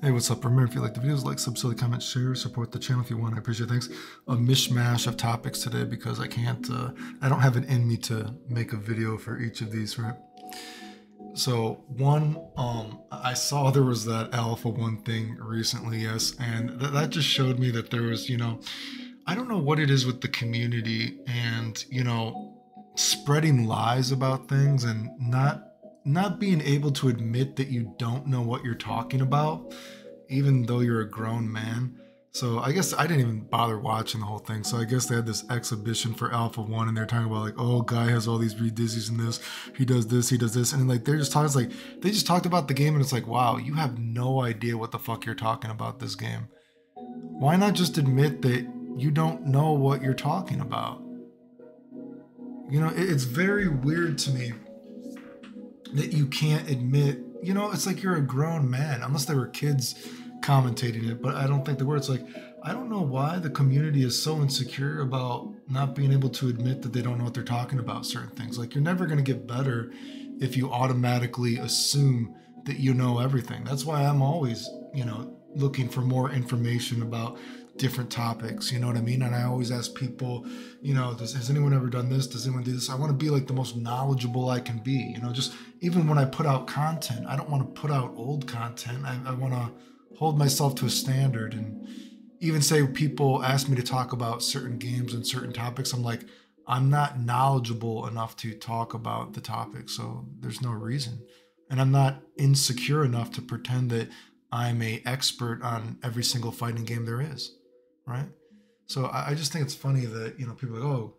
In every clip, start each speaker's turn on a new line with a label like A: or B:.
A: Hey, what's up? Remember, if you like the videos, like, subscribe, comment, share, support the channel if you want. I appreciate it. Thanks. A mishmash of topics today because I can't, I don't have it in me to make a video for each of these, right? So one, I saw there was that SFA1 thing recently, yes, and that just showed me that there was, I don't know what it is with the community and, spreading lies about things and not being able to admit that you don't know what you're talking about, even though you're a grown man. So I guess I didn't even bother watching the whole thing. So I guess they had this exhibition for SFA1 and they're talking about like, oh, guy has all these redizzies in this, he does this. And like, they're just talking, it's like, they just talked about the game and it's like, wow, you have no idea what the fuck you're talking about this game. Why not just admit that you don't know what you're talking about? It's very weird to me that you can't admit, it's like you're a grown man, unless they were kids commentating it, but I don't think they were. It's like, I don't know why the community is so insecure about not being able to admit that they don't know what they're talking about certain things. Like, you're never going to get better if you automatically assume that you know everything. That's why I'm always, looking for more information about different topics, you know what I mean? And I always ask people, has anyone ever done this? Does anyone do this? I want to be like the most knowledgeable I can be, just even when I put out content, I don't want to put out old content. I want to hold myself to a standard. And even say people ask me to talk about certain games and certain topics, I'm like, I'm not knowledgeable enough to talk about the topic, so there's no reason. And I'm not insecure enough to pretend that I'm an expert on every single fighting game there is, right? So I just think it's funny that, people are like, oh,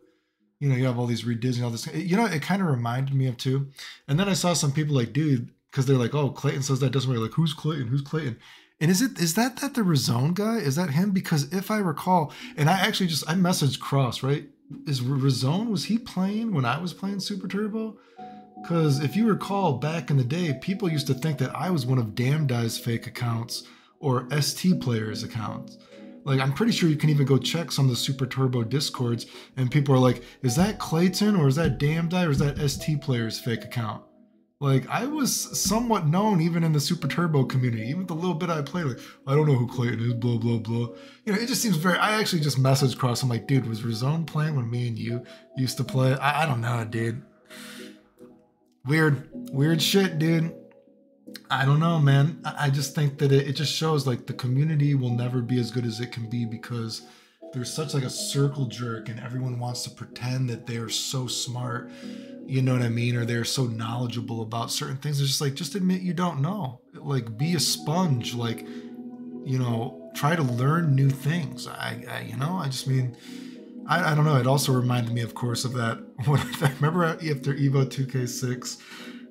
A: you have all these redizzying, all this. It kind of reminded me of too. And then I saw some people like, dude, because they're like, oh, Clayton says that doesn't work. Like, who's Clayton? Who's Clayton? And is that the Razone guy? Is that him? Because if I recall, and I messaged Cross, right? Is Razone, was he playing when I was playing Super Turbo? Because if you recall, back in the day, people used to think that I was one of Damdai's fake accounts or ST Player's accounts. Like, I'm pretty sure you can even go check some of the Super Turbo Discords, and people are like, is that Clayton, or is that Damdai, or is that ST Player's fake account? Like, I was somewhat known even in the Super Turbo community, even the little bit I played, like, I don't know who Clayton is, blah, blah, blah. It just seems I actually just messaged Cross, I'm like, dude, was Razone playing when me and you used to play? I don't know, dude. Weird shit, dude. I don't know, man. I just think that it just shows like the community will never be as good as it can be because there's such like a circle jerk and everyone wants to pretend that they're so smart, you know what I mean? Or they're so knowledgeable about certain things. It's just like, just admit you don't know. Like, be a sponge, like, try to learn new things. I don't know. It also reminded me, of course, of that. Remember after Evo 2K6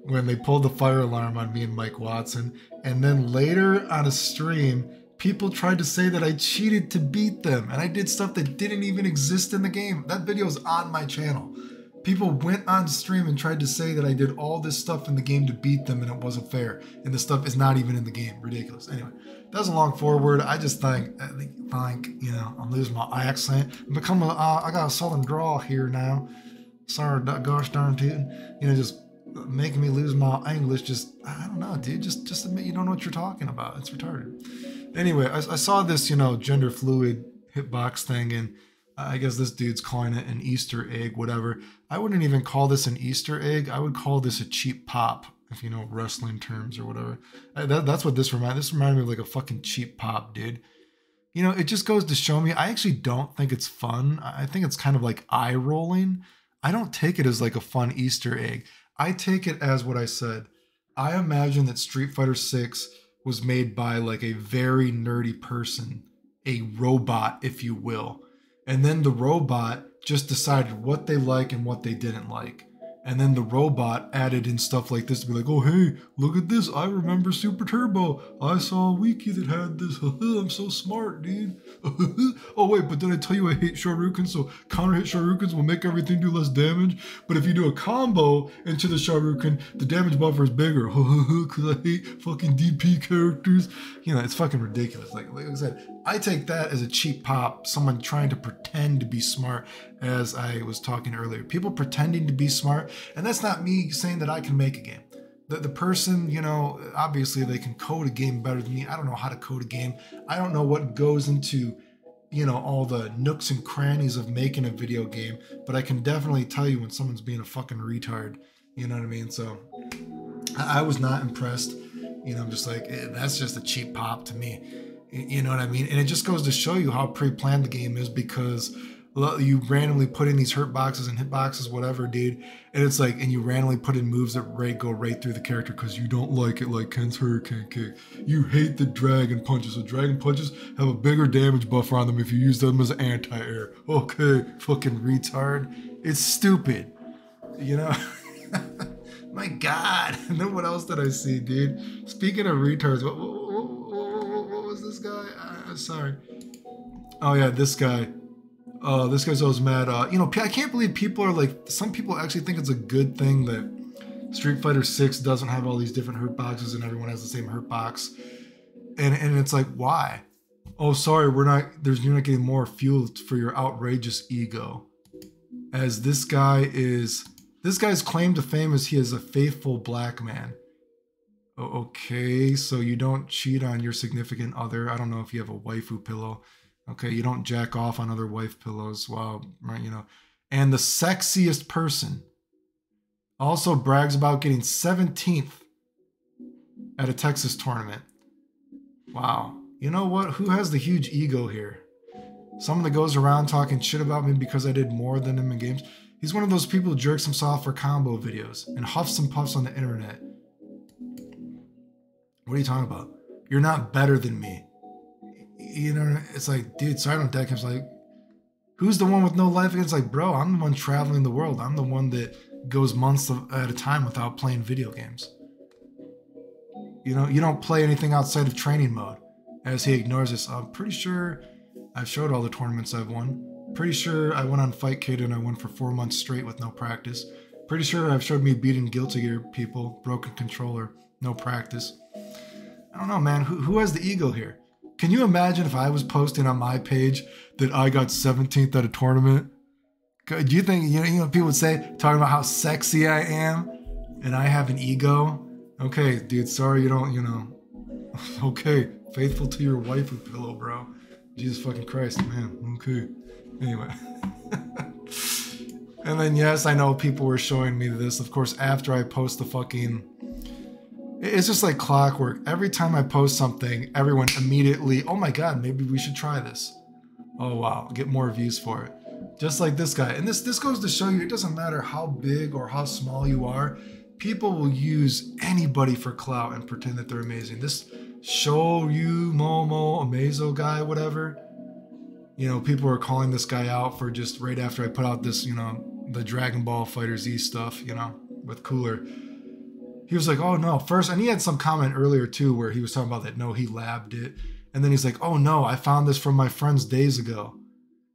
A: when they pulled the fire alarm on me and Mike Watson, and then later on a stream, people tried to say that I cheated to beat them, and I did stuff that didn't even exist in the game. That video is on my channel. People went on stream and tried to say that I did all this stuff in the game to beat them, and it wasn't fair, and the stuff is not even in the game. Ridiculous. Anyway, that was a long forward. I just think, I'm losing my accent. I got a southern drawl here now. Sorry, gosh darn tootin'. Just making me lose my English. Just, I don't know, dude. Just admit you don't know what you're talking about. It's retarded. Anyway, I saw this, gender fluid hitbox thing, and I guess this dude's calling it an Easter egg, whatever. I wouldn't even call this an Easter egg. I would call this a cheap pop, if you know wrestling terms or whatever. That's what this reminded me of, like a fucking cheap pop, dude. It just goes to show me, I actually don't think it's fun. I think it's kind of like eye rolling. I don't take it as like a fun Easter egg. I take it as what I said. I imagine that Street Fighter 6 was made by like a very nerdy person, a robot, if you will. And then the robot just decided what they like and what they didn't like. And then the robot added in stuff like this to be like, oh, hey, look at this. I remember Super Turbo. I saw a wiki that had this. I'm so smart, dude. Oh, wait, but did I tell you I hate Shoryukens? So counter hit Shoryukens will make everything do less damage. But if you do a combo into the Shoryuken, the damage buffer is bigger. Because I hate fucking DP characters. It's fucking ridiculous. Like I said, I take that as a cheap pop, someone trying to pretend to be smart, as I was talking earlier. People pretending to be smart, and that's not me saying that I can make a game. the person, you know, obviously they can code a game better than me. I don't know how to code a game. I don't know what goes into, you know, all the nooks and crannies of making a video game, but I can definitely tell you when someone's being a fucking retard. You know what I mean? So I was not impressed. You know, I'm just like, that's just a cheap pop to me. You know what I mean? And it just goes to show you how pre-planned the game is, because you randomly put in these hurt boxes and hit boxes, whatever, dude. And it's like, and you randomly put in moves that go right through the character because you don't like it, like Ken's Hurricane Kick. You hate the dragon punches. The dragon punches have a bigger damage buffer on them if you use them as anti-air. Okay, fucking retard. It's stupid. You know? My God. And then what else did I see, dude? Speaking of retards, what was this guy? Sorry. Oh yeah, this guy. This guy's always mad. You know, I can't believe people are like, some people actually think it's a good thing that Street Fighter 6 doesn't have all these different hurt boxes and everyone has the same hurt box. And it's like, why? Oh, sorry, you're not getting more fuel for your outrageous ego. As this guy's claim to fame is he is a faithful black man. Okay, so you don't cheat on your significant other. I don't know if you have a waifu pillow. Okay, you don't jack off on other wife pillows. Wow, right, you know. And the sexiest person also brags about getting 17th at a Texas tournament. Wow. You know what? Who has the huge ego here? Someone that goes around talking shit about me because I did more than him in games. He's one of those people who jerks himself for combo videos and huffs and puffs on the internet. What are you talking about? You're not better than me. You know, it's like, dude, Silent Deck is like, who's the one with no life? It's like, bro, I'm the one traveling the world. I'm the one that goes months at a time without playing video games. You know, you don't play anything outside of training mode. As he ignores this, I'm pretty sure I've showed all the tournaments I've won. Pretty sure I went on Fight Kid and I won for 4 months straight with no practice. Pretty sure I've showed me beating Guilty Gear people, broken controller, no practice. I don't know, man. Who has the ego here? Can you imagine if I was posting on my page that I got 17th at a tournament? Do you think, you know, people would say, talking about how sexy I am and I have an ego? Okay, dude, sorry you don't, you know. Okay, faithful to your waifu pillow, bro. Jesus fucking Christ, man. Okay. Anyway. And then, yes, I know people were showing me this, of course, after I post the fucking... It's just like clockwork. Every time I post something, everyone immediately, oh my God, maybe we should try this. Oh wow, get more views for it. Just like this guy. And this goes to show you, it doesn't matter how big or how small you are, people will use anybody for clout and pretend that they're amazing. This Shoyoumomo Amazo guy, whatever. You know, people are calling this guy out for just right after I put out this, you know, the Dragon Ball FighterZ stuff, you know, with Cooler. He was like, oh no, first, and he had some comment earlier too where he was talking about that, no, he labbed it. And then he's like, oh no, I found this from my friends days ago.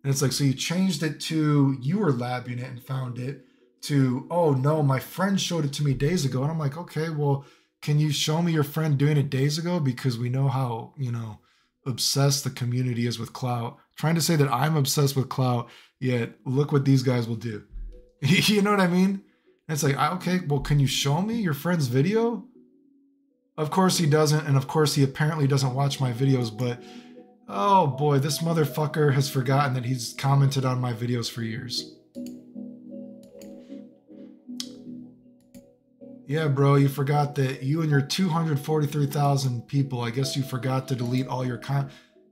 A: And it's like, so you changed it to, you were labbing it and found it, to, oh no, my friend showed it to me days ago. And I'm like, okay, well, can you show me your friend doing it days ago? Because we know how, you know, obsessed the community is with clout. Trying to say that I'm obsessed with clout, yet look what these guys will do. You know what I mean? And it's like, okay, well, can you show me your friend's video? Of course he doesn't, and of course he apparently doesn't watch my videos, but oh boy, this motherfucker has forgotten that he's commented on my videos for years. Yeah, bro, you forgot that you and your 243,000 people, I guess you forgot to delete all your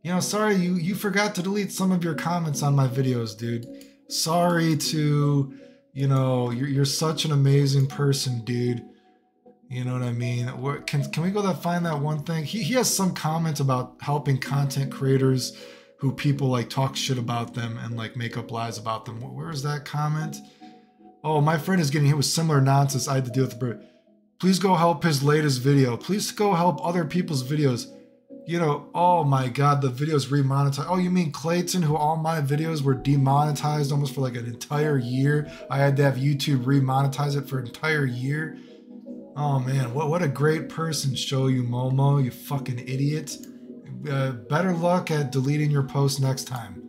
A: you know, sorry, you forgot to delete some of your comments on my videos, dude. Sorry to, you know, you're such an amazing person, dude. You know what I mean? Can we go find that one thing? He has some comments about helping content creators who people like talk shit about them and like make up lies about them. Where is that comment? Oh, my friend is getting hit with similar nonsense I had to deal with. Please go help his latest video. Please go help other people's videos. You know, oh my God, the video's remonetized. Oh, you mean Clayton, who all my videos were demonetized almost for like an entire year? I had to have YouTube remonetize it for an entire year. Oh man, what a great person, Shoyoumomo, you fucking idiot. Better luck at deleting your post next time.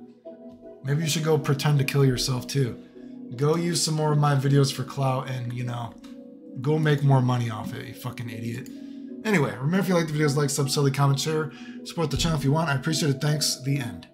A: Maybe you should go pretend to kill yourself too. Go use some more of my videos for clout and, you know, Go make more money off it, you fucking idiot. Anyway, remember if you like the videos, like, sub, comment, share. Support the channel if you want. I appreciate it. Thanks. The end.